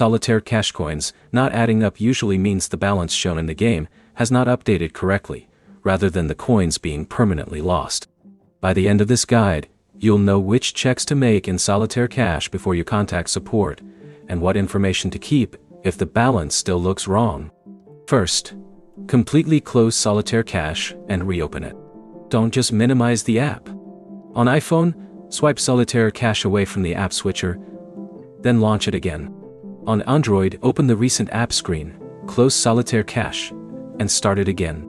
Solitaire cash coins not adding up usually means the balance shown in the game has not updated correctly, rather than the coins being permanently lost. By the end of this guide, you'll know which checks to make in Solitaire Cash before you contact support, and what information to keep if the balance still looks wrong. First, completely close Solitaire Cash and reopen it. Don't just minimize the app. On iPhone, swipe Solitaire Cash away from the app switcher, then launch it again. On Android, open the recent app screen, close Solitaire Cash, and start it again.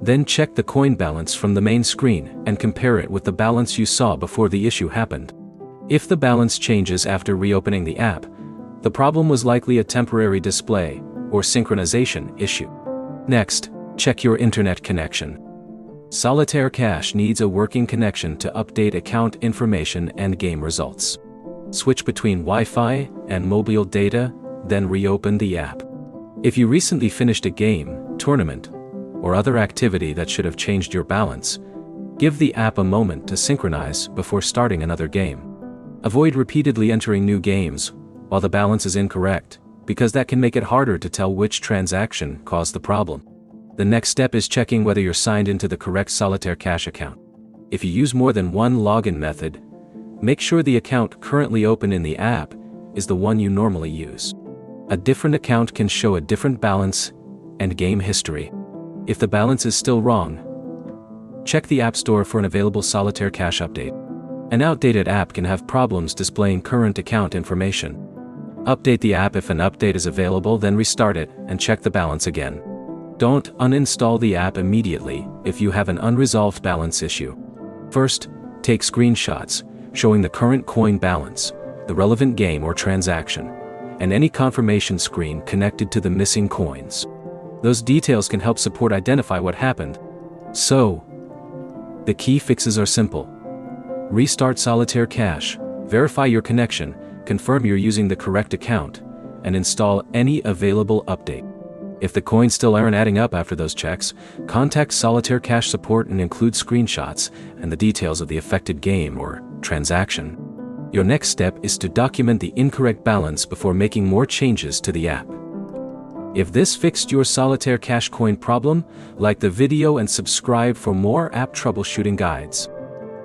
Then check the coin balance from the main screen and compare it with the balance you saw before the issue happened. If the balance changes after reopening the app, the problem was likely a temporary display or synchronization issue. Next, check your internet connection. Solitaire Cash needs a working connection to update account information and game results. Switch between Wi-Fi and mobile data, then reopen the app. If you recently finished a game, tournament, or other activity that should have changed your balance, give the app a moment to synchronize before starting another game. Avoid repeatedly entering new games while the balance is incorrect, because that can make it harder to tell which transaction caused the problem. The next step is checking whether you're signed into the correct Solitaire Cash account. If you use more than one login method, make sure the account currently open in the app is the one you normally use. A different account can show a different balance and game history. If the balance is still wrong, check the App Store for an available Solitaire Cash update. An outdated app can have problems displaying current account information. Update the app if an update is available, then restart it and check the balance again. Don't uninstall the app immediately if you have an unresolved balance issue. First, take screenshots showing the current coin balance, the relevant game or transaction, and any confirmation screen connected to the missing coins. Those details can help support identify what happened. So, the key fixes are simple. Restart Solitaire Cash, verify your connection, confirm you're using the correct account, and install any available update. If the coins still aren't adding up after those checks, contact Solitaire Cash support and include screenshots and the details of the affected game or transaction. Your next step is to document the incorrect balance before making more changes to the app. If this fixed your Solitaire Cash coin problem, like the video and subscribe for more app troubleshooting guides.